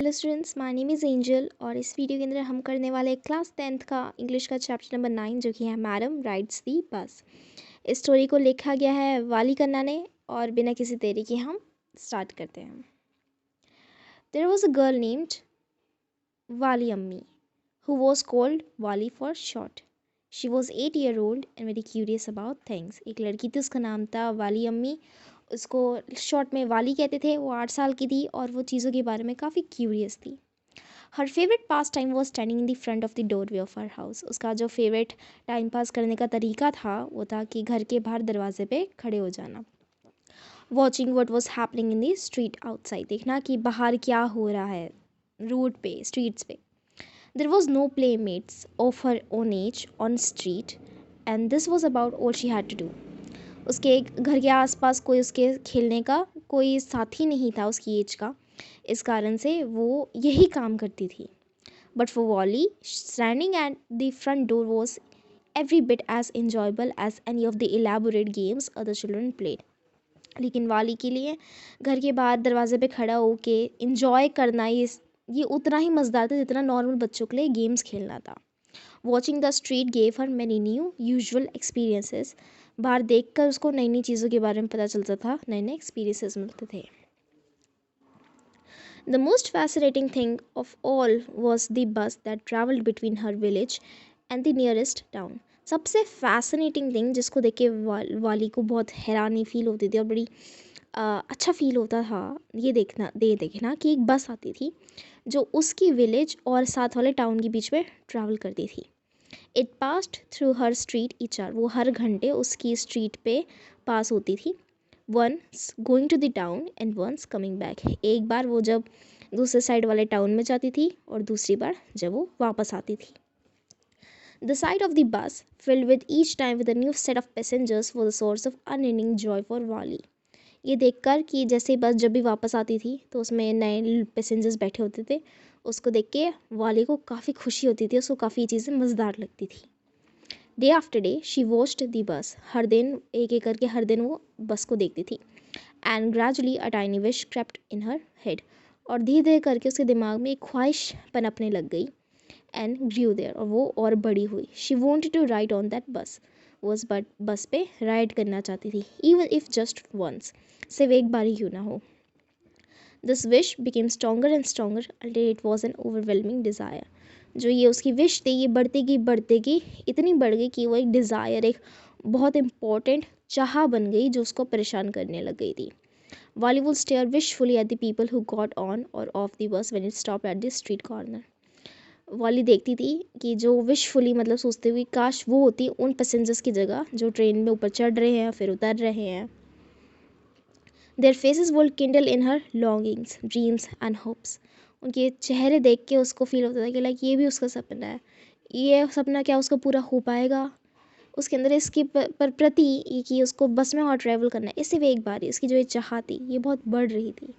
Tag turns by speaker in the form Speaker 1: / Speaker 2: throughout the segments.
Speaker 1: Hello students, my name is angel और इस video के अंदर हम करने वाले क्लास 10th का इंग्लिश का चैप्टर नंबर 9 जो कि है मैडम राइड्स दी बस। इस स्टोरी को लिखा गया है वाली कन्ना ने और बिना किसी देरी के हम स्टार्ट करते हैं। There was a girl named Valliammai who was called Valli for short. She was 8 year old and very curious about things। एक लड़की थी, उसका नाम था वाली अम्मी। उसको शॉर्ट में वाली कहते थे। वो 8 साल की थी और वो चीज़ों के बारे में काफ़ी क्यूरियस थी। हर favourite pass time was standing in the front of the door way of her house. उसका जो फेवरेट टाइम पास करने का तरीका था वो था कि घर के बाहर दरवाजे पे खड़े हो जाना। Watching what was happening in the street outside, देखना कि बाहर क्या हो रहा है रोड पे, स्ट्रीट्स पे। There was no playmates of her own age on street and this was about all she had to do. उसके घर के आसपास कोई उसके खेलने का कोई साथी नहीं था उसकी एज का, इस कारण से वो यही काम करती थी। But for Valli, standing at the front door was every bit as enjoyable as any of the elaborate games other children played. लेकिन वाली के लिए घर के बाहर दरवाजे पे खड़ा होके इंजॉय करना ये उतना ही मज़ेदार था जितना नॉर्मल बच्चों के लिए गेम्स खेलना था। Watching the street gave her many new usual experiences. बाहर देखकर उसको नई नई चीज़ों के बारे में पता चलता था, नए नए एक्सपीरियंसेस मिलते थे। The most fascinating thing of all was the bus that traveled between her village and the nearest town। सबसे fascinating thing जिसको देख के वाली को बहुत हैरानी फील होती थी और बड़ी अच्छा फील होता था, ये देखना कि एक बस आती थी जो उसकी विलेज और साथ वाले टाउन के बीच में ट्रैवल करती थी। It passed through her street each hour, वो हर घंटे उसकी स्ट्रीट पे पास होती थी। Once going to the town and once coming back, एक बार वो जब दूसरे साइड वाले टाउन में जाती थी और दूसरी बार जब वो वापस आती थी। द साइड ऑफ द बस filled with each time with a new set of passengers for the source of unending Joy for वाली। ये देखकर कि जैसे बस जब भी वापस आती थी तो उसमें नए पैसेंजर्स बैठे होते थे, उसको देख के वाली को काफ़ी खुशी होती थी, उसको काफ़ी चीज़ें मज़ेदार लगती थी। Day after day she watched the bus, हर दिन एक एक करके हर दिन वो बस को देखती थी। And gradually a tiny wish crept in her head, और धीरे धीरे करके उसके दिमाग में एक ख्वाहिश पनपने लग गई। एंड ग्रीव देयर, और वो और बड़ी हुई। She wanted to ride on that bus, वो उस बस पे राइड करना चाहती थी, इवन इफ जस्ट वंस, सिर्फ एक बार ही क्यों ना हो। This wish became stronger and stronger until it was an overwhelming desire. जो ये उसकी विश थी ये बढ़ती गई, इतनी बढ़ गई कि वो एक डिज़ायर, एक बहुत इंपॉर्टेंट चाह बन गई जो उसको परेशान करने लग गई थी। Wally would stare wishfully at the people who got on or off the bus when it stopped at the street corner। वाली देखती थी कि जो विशफुली मतलब सोचते हुए काश वो होती उन पैसेंजर्स की जगह जो ट्रेन में ऊपर चढ़ रहे हैं फिर उतर रहे हैं। Their faces would kindle in her longings, dreams and hopes। उनके चेहरे देख के उसको फील होता था कि लाइक ये भी उसका सपना है, ये सपना क्या उसका पूरा हो पाएगा। उसके अंदर इसकी पर प्रति कि उसको बस में और ट्रैवल करना है, इससे भी एक बार ही उसकी जो ये चाह थी ये बहुत बढ़ रही थी।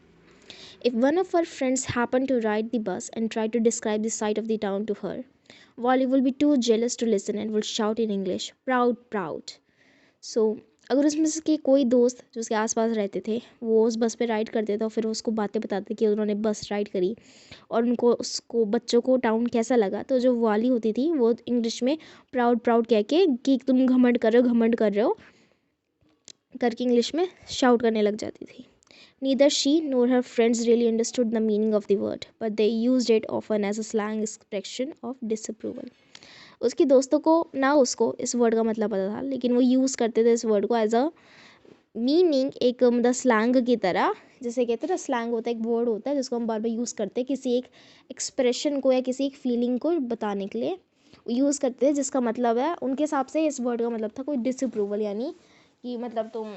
Speaker 1: If one of her friends happened to ride the bus and try to describe the sight of the town to her, Wally will be too jealous to listen and will shout in English, proud, proud। So, अगर उसमें से के कोई दोस्त जो उसके आसपास रहते थे वो उस बस पे राइड करते थे और फिर उसको बातें बताते कि उन्होंने बस राइड करी और उनको उसको बच्चों को टाउन कैसा लगा, तो जो वाली होती थी वो इंग्लिश में प्राउड प्राउड कह के कि तुम घमंड कर रहे हो करके इंग्लिश में शाउट करने लग जाती थी। Neither she nor her friends really understood the meaning of the word, but they used it often as a slang expression of disapproval। उसकी दोस्तों को ना उसको इस वर्ड का मतलब पता था, लेकिन वो यूज़ करते थे इस वर्ड को एज अ मीनिंग, एक मतलब स्लैंग की तरह। जैसे कहते हैं ना, स्लैंग होता है, एक वर्ड होता है जिसको हम बार बार यूज़ करते हैं किसी एक एक्सप्रेशन को या किसी एक फीलिंग को बताने के लिए यूज़ करते हैं, जिसका मतलब है उनके हिसाब से इस वर्ड का मतलब था कोई डिसअप्रूवल, यानी कि मतलब तुम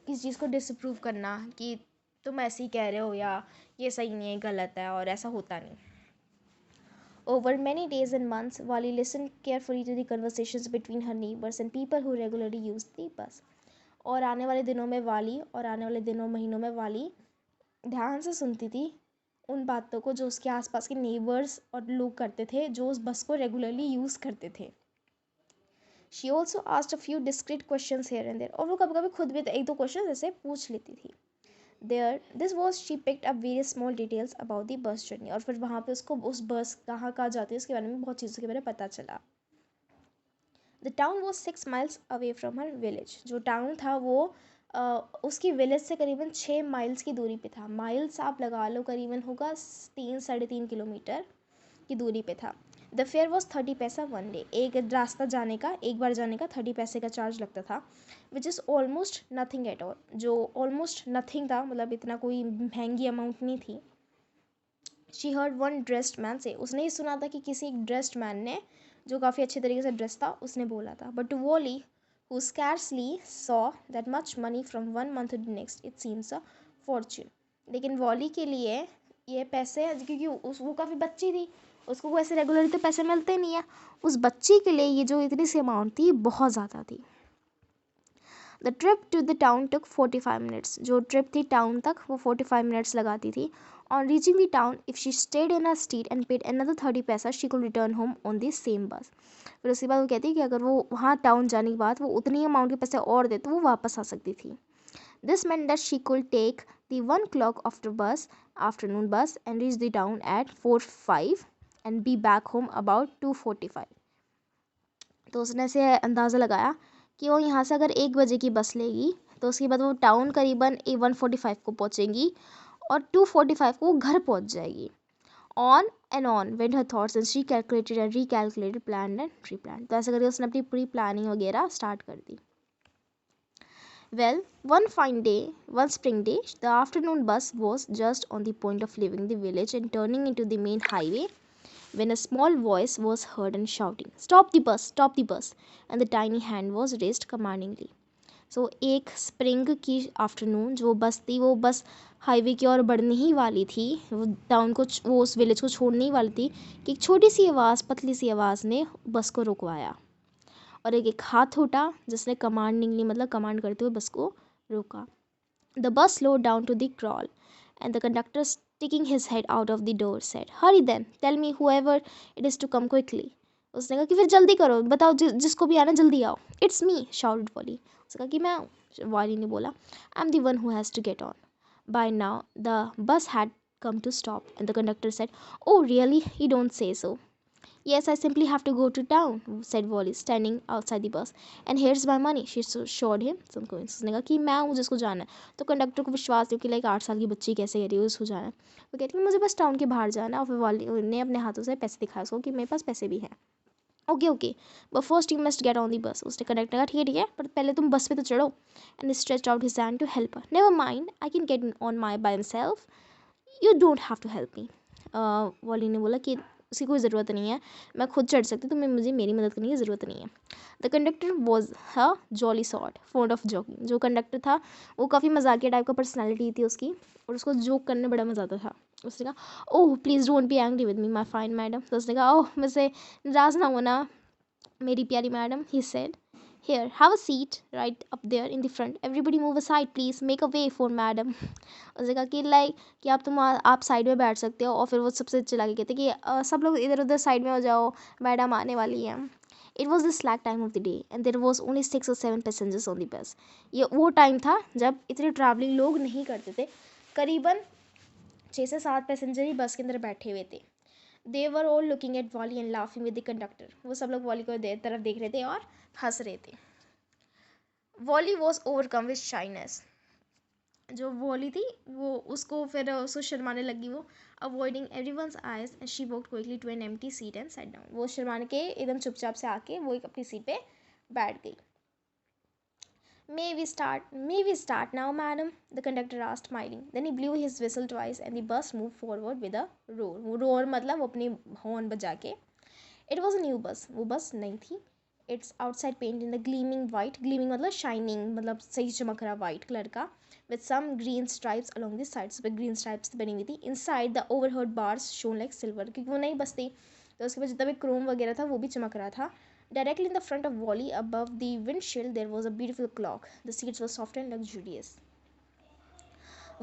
Speaker 1: किसी चीज़ को डिसअप्रूव करना कि तुम ऐसे ही कह रहे हो या ये सही नहीं है, गलत है और ऐसा होता नहीं। Over many days and months, Wally listened carefully to the conversations between her neighbors and people who regularly used the bus। और आने वाले दिनों में वाली और आने वाले दिनों महीनों में वाली ध्यान से सुनती थी उन बातों को जो उसके आसपास के नेबर्स और लोग करते थे जो उस बस को रेगुलरली यूज़ करते थे। She also asked a few discreet questions here and there, और वो कभी कभी खुद भी एक दो क्वेश्चन ऐसे पूछ लेती थी। There this was she picked up various small details about the bus journey, और फिर वहाँ पे उसको उस बस कहाँ कहाँ जाती है उसके बारे में बहुत चीज़ों के बारे में पता चला। The town was 6 miles away from her village, जो टाउन था वो उसकी विलेज से करीबन 6 माइल्स की दूरी पे था। माइल्स आप लगा लो करीबन होगा 3 साढ़े 3 किलोमीटर की दूरी पे था। द फेयर वॉज 30 पैसा वन डे, एक रास्ता जाने का, एक बार जाने का 30 पैसे का चार्ज लगता था, which is almost nothing at all, जो ऑलमोस्ट नथिंग था, मतलब इतना कोई महंगी अमाउंट नहीं थी। She heard one dressed man से, उसने ही सुना था कि किसी एक ड्रेस्ड मैन ने, जो काफ़ी अच्छे तरीके से ड्रेस था, उसने बोला था। But to Valli who scarcely saw that much money from one month to the next it seems a fortune, लेकिन वॉली के लिए ये पैसे, क्योंकि वो काफ़ी बच्ची थी, उसको वैसे रेगुलरली तो पैसे मिलते नहीं है, उस बच्ची के लिए ये जो इतनी सी अमाउंट थी बहुत ज़्यादा थी। The trip to the town took 45 minutes, जो ट्रिप थी टाउन तक वो 45 मिनट्स लगाती थी। On reaching the town if she stayed in a street and paid another 30 paisa she could return home on the same bus. फिर उसके बाद वो कहती है कि अगर वो वहाँ टाउन जाने के बाद वो उतनी अमाउंट के पैसे और दे तो वो वापस आ सकती थी। This meant that she could take the 1 o'clock afternoon bus and reach the town at 4:05 and be back home about 2:45। तो उसने ऐसे अंदाज़ा लगाया कि वो यहाँ से अगर 1 बजे की बस लेगी तो उसके बाद वो टाउन करीबन 1:45 को पहुँचेंगी और 2:45 को वो घर पहुँच जाएगी। On and on went her thoughts and she calculated and recalculated plan and pre plan, तो ऐसे करके उसने अपनी पूरी प्लानिंग वगैरह स्टार्ट कर दी। Well, one fine day, one spring day, the afternoon bus was just on the point of leaving the village and turning into the main highway when a small voice was heard and shouting, "Stop the bus! Stop the bus!" And the tiny hand was raised commandingly. So, एक spring की afternoon जो bus थी वो bus highway की ओर बढ़ने ही वाली थी, वो टाउन को वो उस विलेज को छोड़ने ही वाली थी कि एक छोटी सी आवाज़, पतली सी आवाज़ ने बस को रुकवाया और एक हाथ उठा जिसने कमांडिंगली मतलब कमांड करते हुए बस को रोका। The bus slowed down to the crawl and the conductor sticking his head out of the door said, "Hurry then, tell me whoever it is to come quickly." उसने कहा कि फिर जल्दी करो, बताओ जिसको भी आना जल्दी आओ। "It's me," shouted Wally। उसने कहा कि मैं हूँ। वाली ने बोला, "I'm the one who has to get on." By now the bus had come to stop and the conductor said, "Oh really, you don't say so." "Yes, I simply have to go to town," said Wally, standing outside the bus. "And here's my money," she showed him some coins। उसने कहा कि मैं हूँ जिसको जाना है। तो conductor को विश्वास नहीं कि लाइक 8 साल की बच्ची कैसे कह रही है उसको जाना है। वो कहती है मुझे बस टाउन के बाहर जाना है, और फिर वाली ने अपने हाथों से पैसे दिखाए उसको कि मेरे पास पैसे भी हैं। Okay okay, but first you must get on the बस। उसने कंडक्टर कहा ठीक है पर पहले तुम बस पे तो चढ़ो। And stretched out his hand to help her. "Never mind, I can get on my by himself, you don't have to help me." Valli ने बोला कि उसकी कोई ज़रूरत नहीं है, मैं खुद चढ़ सकती, तुम्हें मुझे मेरी मदद करने की ज़रूरत नहीं है। The conductor was a jolly sort fond of joking, जो कंडक्टर था वो काफ़ी मजाकिया टाइप का पर्सनैलिटी थी उसकी और उसको जोक करने बड़ा मज़ा आता था। उसने कहा, "oh please don't be angry with me my fine madam." तो उसने कहा, "ओह मुझसे नाराज़ ना होना मेरी प्यारी madam," he said. "Here, have a seat right up there in the front. Everybody move aside, please. Make a way for madam." उसने कहा कि लाइक कि आप साइड में बैठ सकते हो, और फिर वो सबसे चिल्ला के कहते कि सब लोग इधर उधर साइड में हो जाओ, मैडम आने वाली हैं। It was the slack time of the day and there was only 6 or 7 passengers on the bus. ये वो टाइम था जब इतने ट्रैवलिंग लोग नहीं करते थे, करीबन 6 से 7 पैसेंजर ही बस के अंदर बैठे हुए थे। They were all looking at Valli and laughing with the conductor, वो सब लोग वॉली को तरफ देख रहे थे और हंस रहे थे। Valli was overcome with shyness, जो वॉली थी वो उसको फिर उसको शर्माने लगी, वो avoiding everyone's eyes and she walked quickly to an empty seat and sat down. वो शर्माने के एकदम चुपचाप से आके वो एक अपनी सीट पे बैठ गई। May we start now, madam?" the conductor asked, smiling. Then he blew his whistle twice and the bus moved forward with a roar. वो roar मतलब वो अपनी हॉर्न बजा के। It was a new bus, वो बस नई थी। Its outside paint in the gleaming white, gleaming मतलब shining, मतलब सही चमक रहा white कलर का, with some green stripes along the sides, पे green stripes बनी हुई थी। Inside the overhead bars shone like silver, क्योंकि वो नई बस थी तो उसके बाद जितना भी क्रोम वगैरह था वो भी चमक रहा था। Directly in the front of Wally, above the windshield, there was a beautiful clock. The seats were soft and luxurious.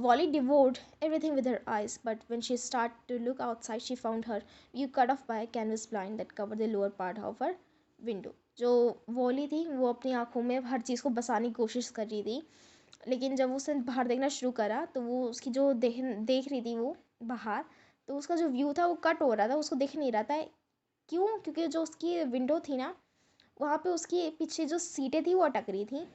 Speaker 1: Wally devoured everything with her eyes, but when she started to look outside, she found her view cut off by a canvas blind that covered the lower part of her window. जो वॉली थी वो अपनी आंखों में हर चीज़ को बसाने की कोशिश कर रही थी, लेकिन जब उसने बाहर देखना शुरू करा तो वो उसकी जो देख रही थी वो बाहर, तो उसका जो व्यू था वो कट हो रहा था, उसको दिख नहीं रहा था। क्यों? क्योंकि जो उसकी विंडो थी ना, वहाँ पे उसकी पीछे जो सीटें थी वो अटक रही थी।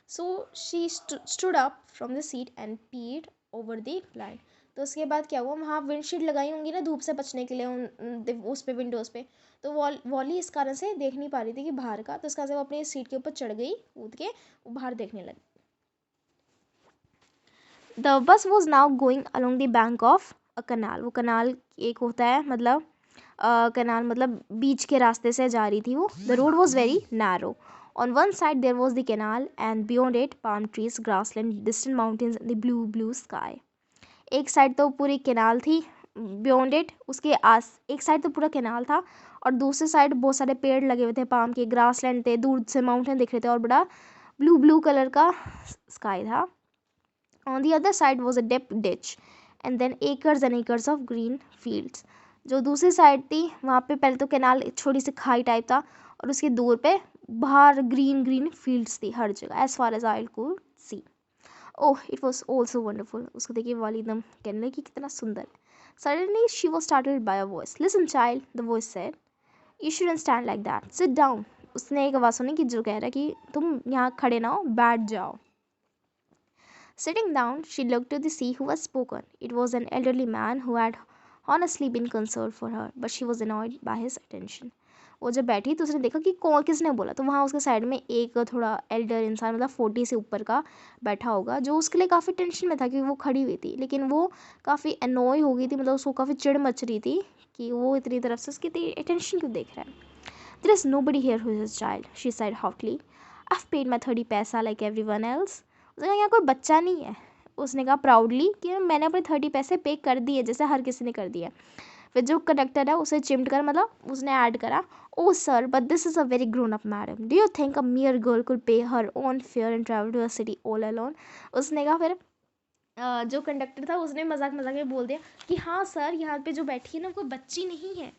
Speaker 1: So she stood up from the seat and पीड ओवर द ब्लाइंड। तो उसके बाद क्या हुआ, वहाँ विंडशील्ड लगाई होंगी ना धूप से बचने के लिए उस पे विंडोज़ पे। तो वॉली इस कारण से देख नहीं पा रही थी कि बाहर का, तो इस कारण से वो अपनी सीट के ऊपर चढ़ गई, कूद के वो बाहर देखने लगी। The bus was now going along the bank of a canal. वो कनाल एक होता है, मतलब कनाल मतलब बीच के रास्ते से जा रही थी वो। The road was very narrow. On one side there was the canal and beyond it palm trees, grassland, distant mountains, the blue blue sky. एक साइड तो पूरी कैनाल थी, बियॉन्ड इट उसके आस एक साइड तो पूरा कैनाल था, और दूसरी साइड बहुत सारे पेड़ लगे हुए थे, पाम के, ग्रासलैंड थे, दूर से माउंटेन दिख रहे थे, और बड़ा ब्लू ब्लू कलर का स्काई था। On the other side was a deep ditch and then acres and acres of green fields. जो दूसरी साइड थी वहाँ पे पहले तो कैनाल छोटी सी खाई टाइप था, और उसके दूर पे बाहर ग्रीन ग्रीन फील्ड्स थी हर जगह, as far as I could see. Oh it was also wonderful. उसको देखिए वाली एकदम कहने लगी कि कितना सुंदर है। Suddenly she was startled by a voice. Listen child, the voice said, you shouldn't stand like that, sit down. उसने एक आवाज़ सुनी कि जो कह रहा है कि तुम यहाँ खड़े ना हो, बैठ जाओ। Sitting down, she looked to the sea who was spoken. It was an elderly man who had honestly been concerned for her, but she was annoyed by his attention. वो जब बैठी तो उसने देखा कि कौन किसने बोला, तो वहाँ उसके साइड में एक थोड़ा एल्डर इंसान, मतलब 40 से ऊपर का बैठा होगा, जो उसके लिए काफ़ी टेंशन में था क्योंकि वो खड़ी हुई थी, लेकिन वो काफ़ी अनोय हो गई थी, मतलब उसको काफ़ी चिढ़ मच रही थी कि वो इतनी तरफ से उसकी इतनी अटेंशन क्यों देख रहा है। There is nobody here who is his child, she said haughtily. I've paid my 30 पैसा like everyone else. उसने कहा यहाँ कोई बच्चा नहीं है। उसने कहा प्राउडली कि मैंने अपने 30 पैसे पे कर दिए, जैसे हर किसी ने कर दिया। फिर जो कंडक्टर है उसे चिमट कर, मतलब उसने ऐड करा, oh sir but this is a very grown up madam, do you think a mere girl could pay her own fare and travel to a city all alone. उसने कहा फिर जो कंडक्टर था उसने मजाक मजाक में बोल दिया कि हाँ सर, यहाँ पे जो बैठी है ना कोई बच्ची नहीं है,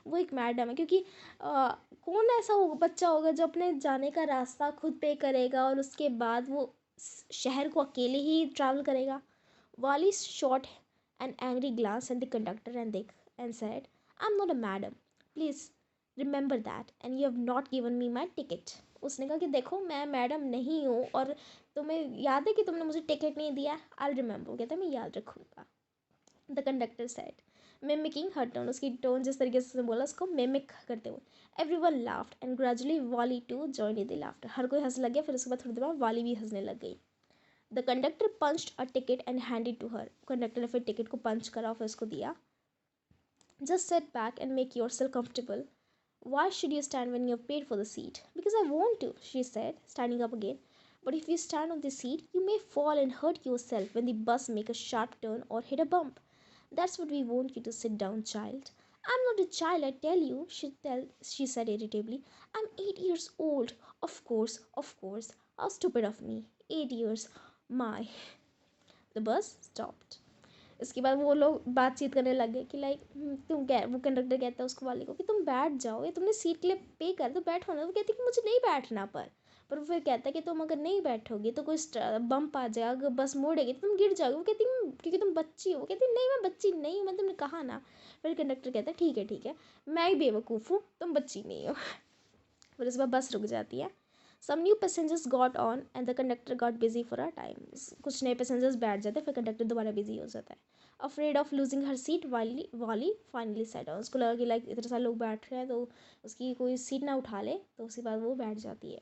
Speaker 1: वो एक मैडम है, क्योंकि कौन ऐसा होगा बच्चा होगा जो अपने जाने का रास्ता खुद पे करेगा और उसके बाद वो शहर को अकेले ही ट्रैवल करेगा। Valli shot an angry glance at the conductor and said, I am not a madam, please remember that, and you have not given me my ticket. उसने कहा कि देखो मैं मैडम नहीं हूँ, और तुम्हें याद है कि तुमने मुझे टिकट नहीं दिया। आई रिमेंबर, कहता है मैं याद रखूँगा। The conductor said, mimicking her tone, उसकी टोन जिस तरीके से उसने बोला उसको मिमिक करते हुए। Everyone laughed and gradually Valli too join in the laughter. हर कोई हंसने लग गया, फिर उसके बाद थोड़ी देर बाद वाली भी हंसने लग गई। The conductor punched a ticket and handed to her. Conductor ने फिर टिकट को पंच करा और फिर उसको दिया। Just set back and make your self comfortable. Why should you stand when you have paid for the seat? Because I want to, she said, standing up again. But if you stand on the seat, you may fall and hurt yourself when the bus make a sharp turn or hit a bump. That's what we want you to sit down, child. I'm not a child, I tell you, she said irritably. I'm 8 years old. Of course. How stupid of me. 8 years. My. The bus stopped. इसके बाद वो लोग बातचीत करने लग गए कि like तुम कह, वो कंडक्टर कहता है उसको वाले को कि तुम बैठ जाओ, ये तुमने सीट के लिए पे कर तो बैठो ना। वो कहती कि मुझे नहीं बैठना, पर वो फिर कहता है कि तुम अगर नहीं बैठोगी तो कोई बम्प आ जाएगा, अगर बस मोड़ेगी तो तुम गिर जाओगे। वो कहती क्योंकि तुम बच्ची हो। वो कहती नहीं मैं बच्ची नहीं हूँ, मैं तुमने कहा ना। फिर कंडक्टर कहता है ठीक है मैं ही बेवकूफ़ हूँ, तुम बच्ची नहीं हो। फिर उसके बाद बस रुक जाती है। Some new passengers got on and the conductor got busy for a time. कुछ नए पैसेंजर्स बैठ जाते हैं, फिर कंडक्टर दोबारा बिजी हो जाता है। Afraid of losing her seat, वाली finally sat down. उसको लगा कि लाइक इतने सारे लोग बैठ रहे हैं तो उसकी कोई सीट ना उठा ले, तो उसके बाद वो बैठ जाती है।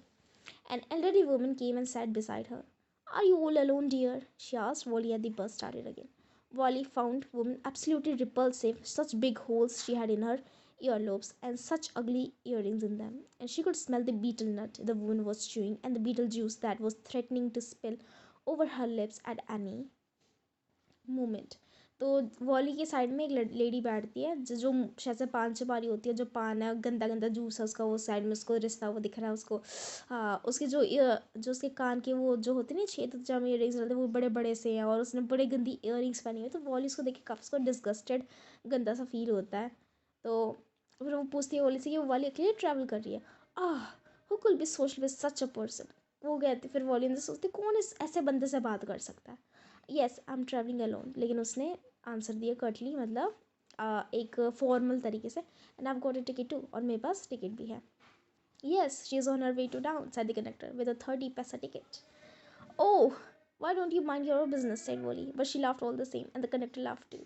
Speaker 1: An elderly woman came and sat beside her. Are you all alone, dear? She asked Wally as the bus started again. Wally found woman absolutely repulsive. Such big holes she had in her earlobes and such ugly earrings in them, and she could smell the betel nut the woman was chewing and the betel juice that was threatening to spill over her lips at any moment. तो volley के side में एक lady बैठती है जो शायद से पान छुपा रही होती है, जो पान है गंदा गंदा जूस है उसका, वो साइड में उसको रिश्ता वो दिख रहा है उसको। हाँ उसके जो उसके कान के वो जो होते हैं छेद जहाँ में इयरिंग्स रहते हैं वो बड़े बड़े से हैं, और उसने बड़े गंदी इयरिंग्स पहनी हुई है। तो वॉली उसको देख के काफ़ी उसको डिस्गस्टेड गंदा सा फील होता है। तो फिर वो पूछती है वॉली से कि वो वाली अकेले ट्रैवल कर रही है। Ah who could be social with such a person. वो कहती, फिर वॉली अंदर सोचती कौन इस ऐसे बंदे से बात कर सकता है। Yes I am travelling alone, लेकिन उसने आंसर दिया कर्टली, मतलब एक फॉर्मल तरीके से, and I got a ticket too, और मेरे पास टिकट भी है। Yes she is on her way to town said the conductor with a 30 paisa ticket. Oh, why don't you mind your business, said Wally, but she laughed all the same, and the conductor laughed too.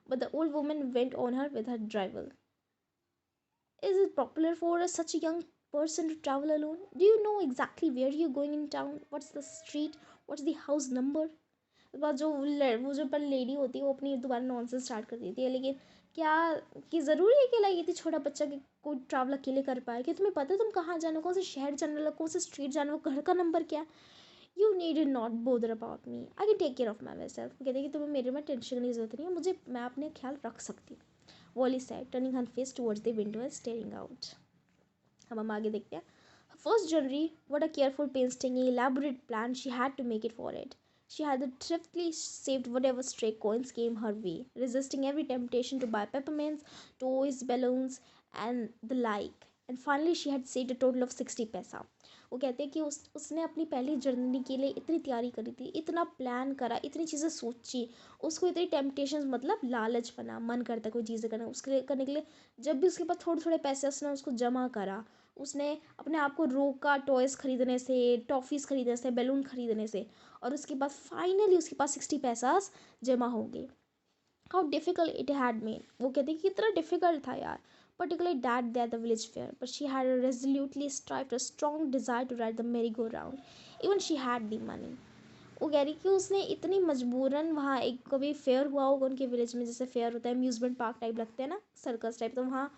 Speaker 1: But the old woman went on her with her drivel. Is it popular for such a young person to travel alone? Do you know exactly where you're going in town? What's the street? What's the house number? उसके बाद जो वो जो पर lady होती है वो अपनी दोबारा नॉनसेंस स्टार्ट कर देती है, लेकिन क्या कि ज़रूरी है कि लाइक इतनी छोटा बच्चा कि कोई ट्रैवल अकेले कर पाए? कि तुम्हें पता है तुम कहाँ जाना, कौन से शहर जाना वाला, कौन से स्ट्रीट जाना, वो घर का नंबर क्या? You need not bother about me, I can take care of myself. कहते हैं कि तुम्हें मेरे में टेंशन करने की जरूरत नहीं है, मुझे मैं अपने ख्याल रख सकती हूँ। Wally said, turning her face towards the window and staring out. अब हम आगे देखते हैं. First January, what a careful, painstaking, elaborate plan she had to make it for it. She had thriftily saved whatever stray coins came her way, resisting every temptation to buy peppermints, toys, balloons, and the like. And finally, she had saved a total of 60 पैसा. वो कहते हैं कि उसने अपनी पहली journey के लिए इतनी तैयारी करी थी, इतना प्लान करा, इतनी चीज़ें सोची, उसको इतनी टेम्पटेशन, मतलब लालच बना, मन करता है कोई चीज़ें करना, उसके लिए करने के लिए जब भी उसके पास थोड़े थोड़े पैसे उसने उसको जमा करा, उसने अपने आप को रोका टॉयज़ खरीदने से, टॉफ़ीज़ खरीदने से, बैलून खरीदने से, और उसके बाद फाइनली उसके पास 60 पैसा जमा हो गए. How difficult it had made, वो कहती कि कितना डिफ़िकल्ट था यार, particularly that day at the village fair, but she had resolutely strived a strong desire to ride the merry-go-round. Even she had the money. वो कह रही कि उसने इतनी मजबूरन वहाँ एक कभी फेयर हुआ होगा उनके विलेज में, जैसे फेयर होता है अम्यूज़मेंट पार्क टाइप लगते हैं ना, सर्कस टाइप, तो वहाँ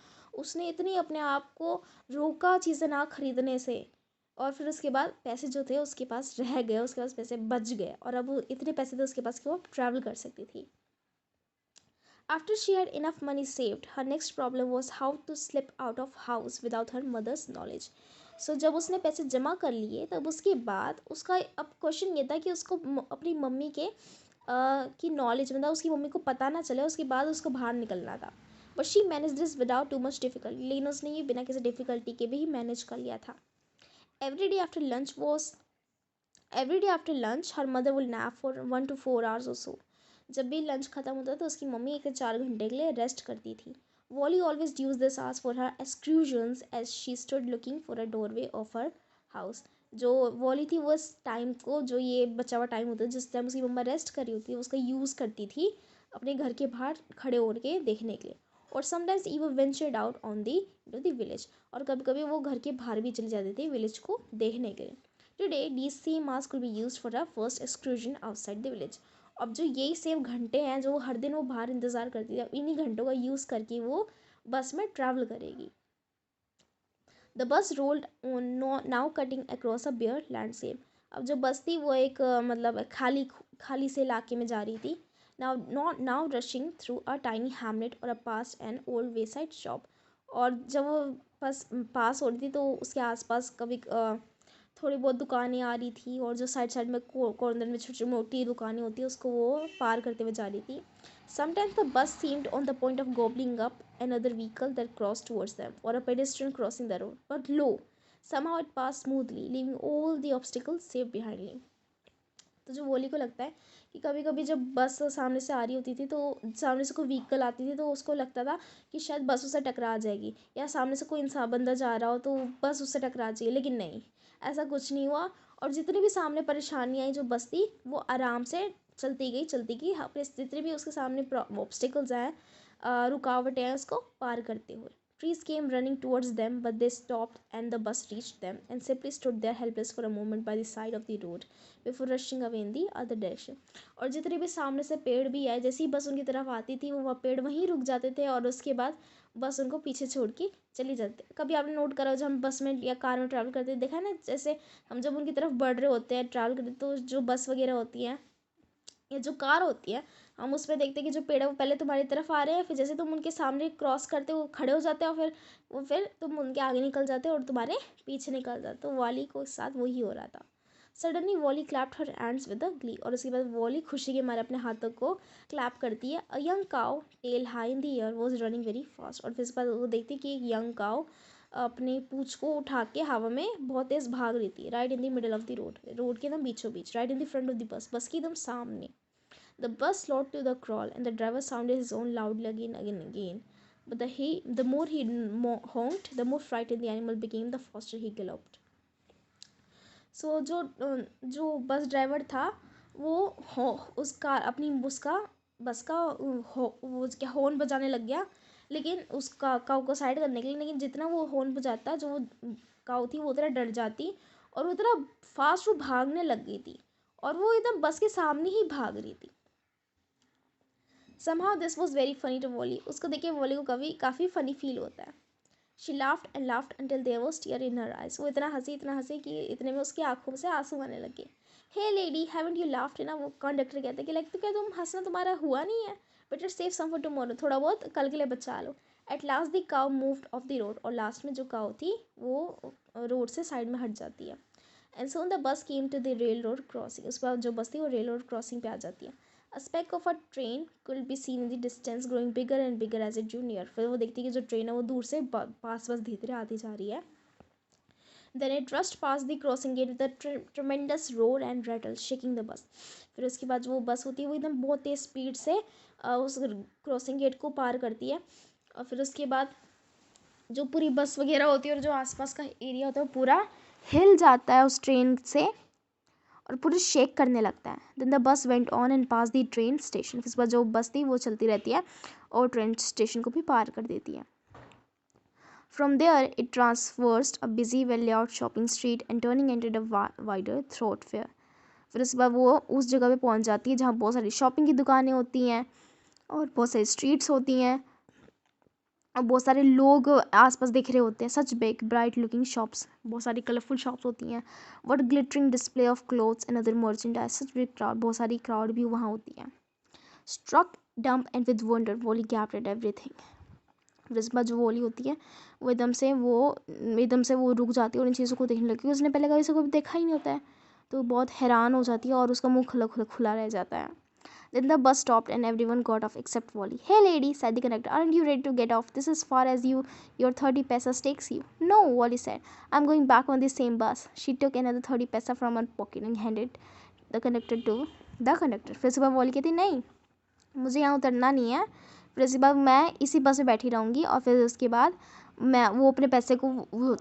Speaker 1: उसने इतनी अपने आप को रोका चीज़ें ना खरीदने से, और फिर उसके बाद पैसे जो थे उसके पास रह गए, उसके पास पैसे बच गए, और अब वो इतने पैसे थे उसके पास कि वो ट्रैवल कर सकती थी. After she had enough money saved, her next problem was how to slip out of house without her mother's knowledge. So जब उसने पैसे जमा कर लिए तब उसके बाद उसका अब क्वेश्चन ये था कि उसको अपनी मम्मी के की नॉलेज, मतलब उसकी मम्मी को पता ना चले, उसके बाद उसको बाहर निकलना था. But she manage this without too much difficulty, लेकिन उसने ये बिना किसी डिफिकल्टी के भी ही मैनेज कर लिया था. Every day after lunch was every day after lunch her mother will nap for 1 to 4 hours और सो. जब भी लंच खत्म होता तो उसकी मम्मी 1 से 4 घंटे के लिए रेस्ट करती थी. Valli always use this hours for her exclusions as she stood looking for a doorway of her house. जो वॉली थी वो इस टाइम को, जो ये बचा हुआ टाइम होता है जिस टाइम उसकी मम्मा रेस्ट कर रही होती है, उसका यूज़ करती थी अपने घर के बाहर खड़े होकर के देखने के लिए. और sometimes even ventured out on the to the village, और कभी कभी वो घर के बाहर भी चले जाते थे विलेज को देखने के लिए. Today, these same masks could be used for a first excursion outside the village. अब जो यही सेम घंटे हैं जो हर दिन वो बाहर इंतज़ार करती है, इन्हीं घंटों का यूज़ करके वो बस में ट्रैवल करेगी. The bus rolled now cutting across a bare landscape. अब जो बस थी वो एक मतलब खाली खाली से इलाके में जा रही थी. Now rushing through a tiny Hamlet और अ पास एन ओल्ड वेसाइड शॉप. और जब वो बस पास हो रही थी तो उसके आसपास कभी थोड़ी बहुत दुकानें आ रही थी, और जो साइड साइड में कॉर्नर में छोटी मोटी दुकानें होती है उसको वो पार करते हुए जा रही थी. Sometimes the bus seemed on the point of gobbling up another vehicle that crossed towards them, or a pedestrian crossing the road. But lo, somehow it passed smoothly, leaving all the obstacles safe behind him. तो जो वोली को लगता है कि कभी कभी जब बस सामने से आ रही होती थी तो सामने से कोई व्हीकल आती थी तो उसको लगता था कि शायद बस उससे टकरा जाएगी, या सामने से कोई इंसान बंदा जा रहा हो तो बस उससे टकरा जाएगी, लेकिन नहीं, ऐसा कुछ नहीं हुआ. और जितनी भी सामने परेशानी आई जो बस थी वो आराम से चलती गई अपने, जितने भी उसके सामने ऑब्स्टिकल्स आए, रुकावटें हैं, उसको पार करते हुए. Trees came running towards them, but they stopped and the bus reached them and simply stood there helpless for a moment by the side of the road before rushing away in the other direction. और जितने भी सामने से पेड़ भी आए, जैसे ही बस उनकी तरफ आती थी वो वह पेड़ वहीं रुक जाते थे, और उसके बाद बस उनको पीछे छोड़ के चली जाती. कभी आपने नोट करा जब हम बस में या कार में ट्रैवल करते देखा है ना, जैसे हम जब उनकी तरफ बढ़ रहे होते हैं ट्रैवल करते, तो जो बस वगैरह होती हैं या जो कार होती है, हम उसमें देखते हैं कि जो पेड़ है वो पहले तुम्हारी तरफ आ रहे हैं, फिर जैसे तुम उनके सामने क्रॉस करते हो वो खड़े हो जाते हैं, और फिर तुम उनके आगे निकल जाते हो और तुम्हारे पीछे निकल जाते. तो वॉली को साथ वही हो रहा था. Suddenly Valli clapped her hands with a glee, और उसके बाद वॉली खुशी के मारे अपने हाथों को क्लैप करती है. A young cow tail high in the air was running very fast. और फिर इसके बाद वो देखती है कि एक यंग काउ अपने पूंछ को उठा के हवा में बहुत तेज भाग रही थी, right in the middle of the road, road के एकदम बीचों बीच, right in the front of the bus, bus के एकदम सामने. The bus slowed to the crawl, and the driver sounded his own loudly again, again, again. But the more he honked, the more frightened the animal became. The faster he galloped. So जो bus driver था वो उसका अपनी बस का वो क्या horn बजाने लग गया, लेकिन उसका काऊ को साइड करने के लिए. लेकिन जितना वो हॉर्न बजाता, जो वो काऊ थी वो उतना डर जाती और उतना फास्ट वो भागने लग गई थी, और वो एकदम बस के सामने ही भाग रही थी. Somehow this was very funny to Wally. उसको देख के वॉली को काफ़ी फनी फील होता है. She laughed and laughed until there was tear in her eyes. वो इतना हंसी कि इतने में उसकी आंखों से आंसू आने लगे. Hey lady, haven't you laughed? ना वो कंडक्टर कहता है कि लाइक तो क्या तुम हंसना तुम्हारा हुआ नहीं है? Better save some for tomorrow. थोड़ा बहुत कल के लिए बचा लो. At last the cow moved off the road. और लास्ट में जो काऊ थी वो रोड से साइड में हट जाती है. And soon the bus came to the railroad crossing. उसके बाद जो बस थी वो railroad crossing पे आ जाती है. A speck of a train could be seen in the distance, growing bigger and bigger as it drew near. फिर वो देखती है कि जो ट्रेन है वो दूर से पास धीरे धीरे आती जा रही है. Then it rushed past the crossing gate with a tremendous roar and rattle, shaking the bus. फिर उसके बाद जो वो बस होती है वो एकदम बहुत तेज स्पीड से उस क्रॉसिंग गेट को पार करती है. और फिर उसके बाद जो पूरी बस वगैरह होती है और जो आसपास का एरिया होता है वो पूरा हिल जाता है उस ट्रेन से और पूरी शेक करने लगता है. Then the bus went on and pass the train station. फिर बाद जो बस थी वो चलती रहती है और ट्रेन स्टेशन को भी पार कर देती है. From there it traversed a busy well layout shopping street and turning entered a wider thoroughfare. फिर उसके बाद वो उस जगह पे पहुंच जाती है जहाँ बहुत सारी शॉपिंग की दुकानें होती हैं और बहुत सारी स्ट्रीट्स होती हैं और बहुत सारे लोग आसपास दिख रहे होते हैं. Such big bright looking shops, बहुत सारी कलरफुल शॉप्स होती हैं. What glittering display of clothes and other merchandise. Such big crowd, बहुत सारी क्राउड भी वहाँ होती है. Struck dumb and with wonder Valli gaped at everything. जिस बार जो वॉली होती है वो एकदम से वो रुक जाती है और इन चीज़ों को देखने लगती है. उसने पहले कभी से कभी देखा ही नहीं होता है तो बहुत हैरान हो जाती है और उसका मुंह खुला रह जाता है. Then the bus stopped and everyone got off except Wally. Hey lady, said the conductor, aren't you ready to get off? This is far as your 30 paisa takes you. No, Wally said. I'm going back on the same bus. She took another 30 paisa from her pocket and handed the conductor to the conductor. फिर सुबह Wally कहती नहीं मुझे यहाँ उतरना नहीं है. फिर उसके बाद मैं इसी बस में बैठी रहूँगी और फिर उसके बाद मैं वो अपने पैसे को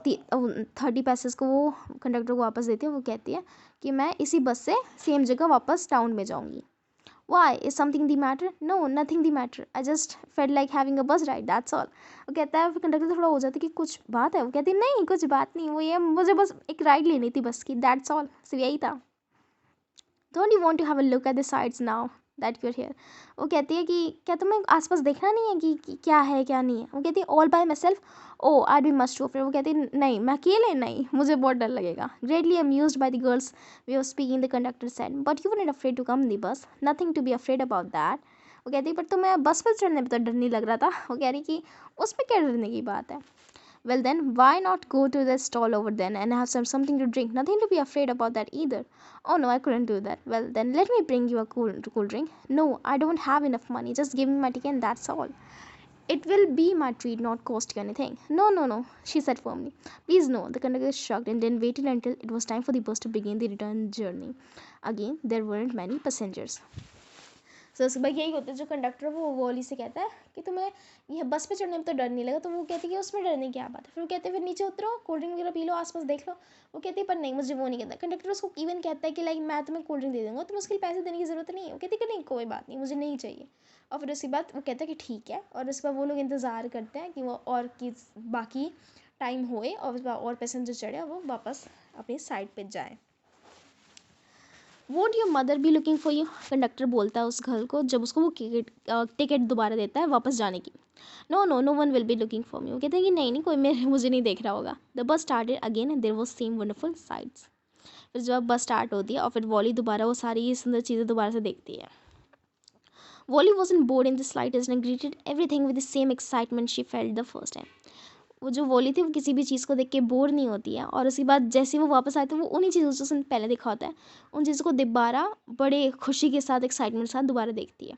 Speaker 1: 30 पैसे को वो कंडक्टर को वापस देती है. वो कहती है कि मैं इसी बस से सेम जगह वापस टाउन में जाऊँगी. Why? Is something the matter? No, nothing the matter. I just felt like having a bus ride. That's all. वो कहता है फिर कंडक्टर थोड़ा हो जाता है कि कुछ बात है. वो कहती है नहीं कुछ बात नहीं, वो ये मुझे बस एक राइड लेनी थी बस की. That's all. सिर्फ यही था. Don't you want to have a look at the sights now that you're here? वो कहती है कि क्या तुम्हें आसपास देखना नहीं है कि क्या है क्या नहीं है. वो कहती है all by myself. Oh, I'd be much too afraid. वो कहती है नहीं मैं अकेले नहीं, मुझे बहुत डर लगेगा. Greatly amused by the girls way of speaking, the conductor said, but you weren't afraid to come in the bus. Nothing to be afraid about that. वो कहती है पर तुम्हें बस पर चढ़ने पर तो डर नहीं लग रहा था. वो कह रही कि उसमें क्या डरने की बात है. Well then, why not go to the stall over then and have something to drink? Nothing to be afraid about that either. Oh no, I couldn't do that. Well then, let me bring you a cool drink. No, I don't have enough money. Just give me my ticket and that's all. It will be my treat, not cost you anything. No, she said firmly. Please no. The conductor shrugged and then waited until it was time for the bus to begin the return journey. Again, there weren't many passengers. सो सुबह यही होता है. जो conductor वो volley से कहता है कि तुम्हें यह बस पे चढ़ने में तो डर नहीं लगा. तो वो कहती है कि उसमें डरने की क्या बात है. फिर वो कहते हैं फिर नीचे उतरो, कोल्ड ड्रिंक वगैरह पी लो, आसपास देख लो. वो कहती है पर नहीं मुझे वो नहीं कहता. कंडक्टर उसको इवन कहता है कि लाइक मैं तुम्हें कोल्ड ड्रिंक दे दूँगा, तुम्हें उसके लिए पैसे देने की ज़रूरत नहीं है. वो कहती है कि नहीं कोई बात नहीं मुझे नहीं चाहिए. और फिर उसके बाद वो कहता है कि ठीक है. और उसके बाद वो लोग इंतज़ार करते हैं कि वो और कि बाकी टाइम होए और उसके बाद और पैसेंजर चढ़े वो वापस अपनी साइड पर जाए. Vote your mother B looking for you. Conductor बोलता है उस घर को जब उसको वो टिकट दोबारा देता है वापस जाने की. No one will be looking for me. वो कहते हैं कि नहीं कोई मुझे नहीं देख रहा होगा. The bus started again and there was same wonderful sights. फिर जब बस स्टार्ट होती है और फिर वॉली दोबारा वो सारी सुंदर चीज़ें दोबारा से देखती है. Valli wasn't bored in the slightest and greeted everything with the same excitement she felt the first time. वो जो वॉली थी वो किसी भी चीज़ को देख के बोर नहीं होती है और उसके बाद जैसे वो वापस आती है वो उन्हीं चीज़ों से उसने पहले देखा होता है उन चीज़ों को दोबारा बड़े खुशी के साथ एक्साइटमेंट के साथ दोबारा देखती है.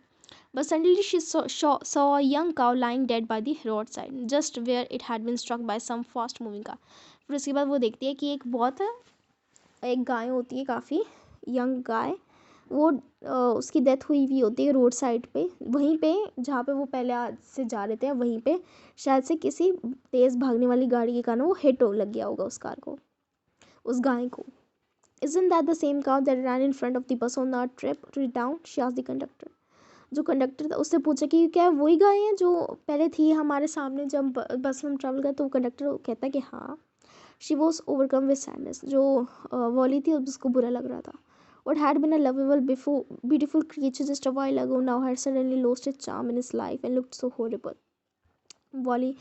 Speaker 1: But suddenly she saw a young cow lying dead by the roadside, just where it had been struck by some fast moving car. फिर उसके बाद वो देखती है कि एक गाय होती है, काफ़ी यंग गाय, वो उसकी डेथ हुई हुई होती है रोड साइड पे, वहीं पे जहाँ पे वो पहले आज से जा रहे थे, वहीं पे शायद से किसी तेज़ भागने वाली गाड़ी के कारण वो हिट लग गया होगा उस कार को, उस गाय को. Isn't that the same cow that ran in front of the bus on our trip to town? She asked the conductor. जो कंडक्टर था उससे पूछा कि क्या वही गाय है जो पहले थी हमारे सामने जब बस में हम ट्रैवल कर. तो कंडक्टर कहता है कि हाँ. She was overcome with sadness. जो वॉली थी उसको बुरा लग रहा था. What had been a lovable, beautiful creature just a while ago now had suddenly lost its charm in his life and looked so horrible. Valli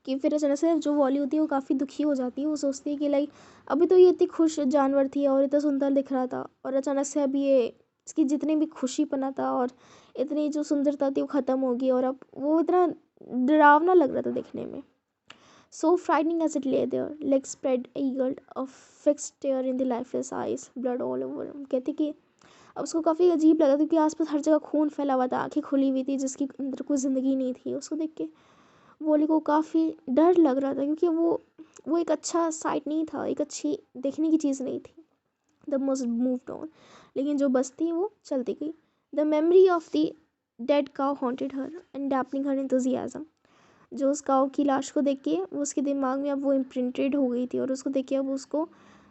Speaker 1: कि फिर अचानक से जो वॉली होती है वो काफ़ी दुखी हो जाती है. वो सोचती है कि लाइक अभी तो ये इतनी खुश जानवर थी और इतना सुंदर दिख रहा था, और अचानक से अब ये इसकी जितनी भी खुशीपना था और इतनी जो सुंदरता थी वो ख़त्म हो गई, और अब वो इतना डरावना लग रहा था दिखने में. So frightening as it lay there, legs spread eagled, a fixed stare in the lifeless eyes, blood all over him. कहती कि अब उसको काफ़ी अजीब लगा क्योंकि आसपास हर जगह खून फैला हुआ था, आंखें खुली हुई थी जिसकी अंदर कोई ज़िंदगी नहीं थी. उसको देख के वॉली को काफ़ी डर लग रहा था क्योंकि वो एक अच्छा साइट नहीं था, एक अच्छी देखने की चीज़ नहीं थी. The must moved on. लेकिन जो बस थी वो चलती गई. The memory of the dead cow haunted her and dampening her enthusiasm. जो उस काउ की लाश को देख के वो उसके दिमाग में अब वो इम्प्रिंटेड हो गई थी, और उसको देख के अब उसको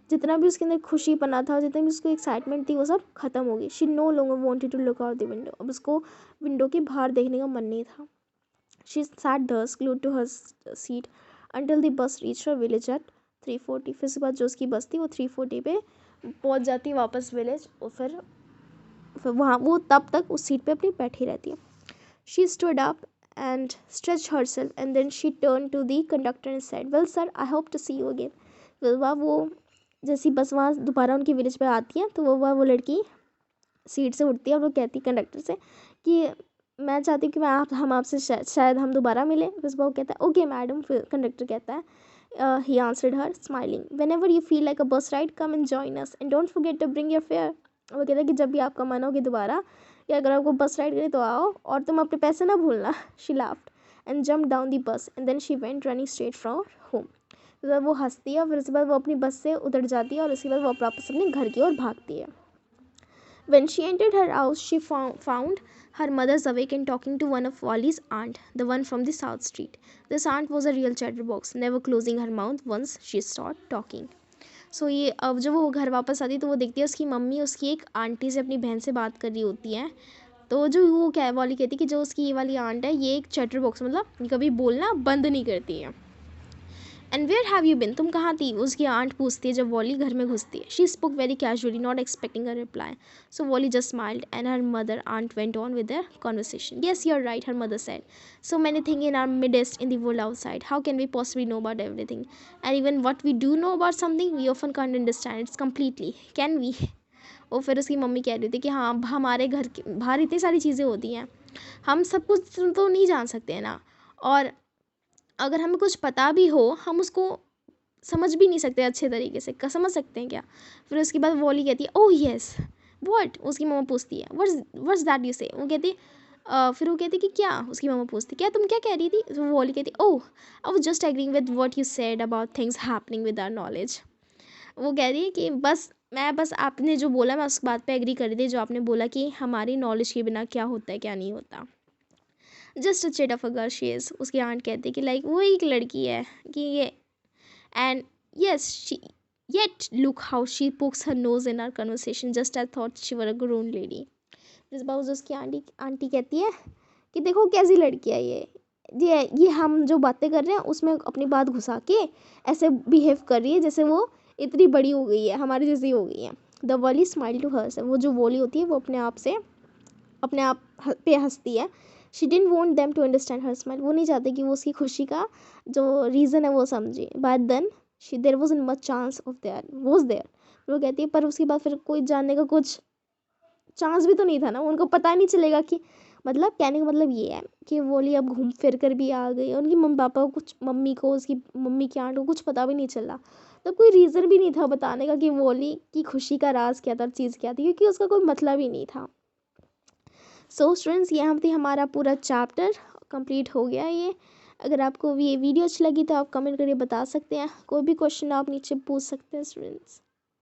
Speaker 1: जितना भी उसके अंदर खुशी पना था, जितनी भी उसको एक्साइटमेंट थी, वो सब खत्म हो गई. She no longer wanted to look out the window. अब उसको विंडो के बाहर देखने का मन नहीं था. She sat thus glued to her seat until the bus reached her village at 3:40. फिर उसके बाद जो उसकी बस थी वो 3:40 पे पहुंच जाती वापस विलेज, और फिर वहाँ वो तब तक उस सीट पे अपनी बैठी रहती है. She stood up and stretched herself and then she turned to the conductor and said, well sir, I hope to see you again. फिर वो जैसी बस वहाँ दोबारा उनकी विलेज पे आती है तो वो लड़की सीट से उठती है और वो कहती है कंडक्टर से कि मैं चाहती हूँ कि हम आपसे शायद हम दोबारा मिलें. बस वो कहता है ओके मैडम. फिर कंडक्टर कहता है he answered her smiling, whenever you feel like a bus ride come and join us and don't forget to bring your fare. वो कहता है कि जब भी आपका मन हो कि दोबारा या अगर आपको बस राइड करे तो आओ और तुम अपने पैसे ना भूलना. She laughed and jump down the bus and then she went running straight from home. तो वो हंसती है, फिर उसके बाद वो अपनी बस से उतर जाती है और उसके बाद वो वापस अपने घर की ओर भागती है. When she entered her house, she found her mother's awake and talking to one of Wally's aunt, the one from the South Street. This aunt was a real chatterbox, never closing her mouth once she started talking. So ये अब जब वो घर वापस आती है तो वो देखती है उसकी मम्मी उसकी एक आंटी से अपनी बहन से बात कर रही होती है. तो जो वो क्या है वाली कहती है कि जो उसकी ये वाली आंट है ये एक चैटर बॉक्स, मतलब कभी बोलना बंद नहीं करती है. And where have you been, तुम कहाँ थी, उसकी आंट पूछती है जब वॉली घर में घुसती है. She spoke very casually not expecting a reply. So Valli just smiled and her mother aunt went on with their conversation. Yes you are right, her mother said. So many thing in our midst in the world outside. How can we possibly know about everything, and even what we do know about something we often can't understand its completely, can we. और फिर उसकी mummy कह रही थी कि हाँ हमारे घर के बाहर इतनी सारी चीज़ें होती हैं, हम सब कुछ तो नहीं जान सकते हैं ना, और अगर हमें कुछ पता भी हो हम उसको समझ भी नहीं सकते अच्छे तरीके से. समझ सकते हैं क्या. फिर उसके बाद वॉली कहती है ओह येस व्हाट. उसकी मम्मा पूछती है व्हाट्स दैट यू से. वो कहती फिर वो कहती कि क्या. उसकी मम्मा पूछती क्या तुम क्या कह रही थी. तो वॉली कहती oh I was just agreeing with what you said about things happening with our knowledge. वो कह रही है कि बस आपने जो बोला मैं उस बात पे एग्री कर रही थी, जो आपने बोला कि हमारी नॉलेज के बिना क्या होता है क्या नहीं होता. Just a chit of a girl she is. उसकी आंट कहती है कि लाइक वो एक लड़की है कि ये, and yes she yet look how she pokes her nose in our conversation just as thought she were a grown lady. जिस बार उसकी आंटी कहती है कि देखो कैसी लड़की है ये हम जो बातें कर रहे हैं उसमें अपनी बात घुसा के ऐसे बिहेव कर रही है जैसे वो इतनी बड़ी हो गई है, हमारी जैसी हो गई है. The Valli smile to herself. वो जो वॉली होती है वो अपने आप पे हंसती है. She didn't want them to understand her smile. वो नहीं चाहते कि वो उसकी खुशी का जो रीज़न है वो समझे. But then there was in much chance of there was there. वो कहती है पर उसके बाद फिर कोई जानने का कुछ चांस भी तो नहीं था ना. उनको पता नहीं चलेगा कि मतलब कहने का मतलब ये है कि वोली अब घूम फिर कर भी आ गई. उनकी मम्मी पापा को कुछ, मम्मी को उसकी मम्मी की आंट को कुछ पता भी नहीं चला. तब कोई रीज़न भी नहीं था बताने का कि वोली की खुशी का राज क्या था, चीज़ क्या थी, क्योंकि उसका कोई मतलब ही नहीं था. सो स्टूडेंट्स, यहाँ पे हमारा पूरा चैप्टर कंप्लीट हो गया ये। अगर आपको ये वीडियो अच्छी लगी तो आप कमेंट करके बता सकते हैं। कोई भी क्वेश्चन आप नीचे पूछ सकते हैं स्टूडेंट्स।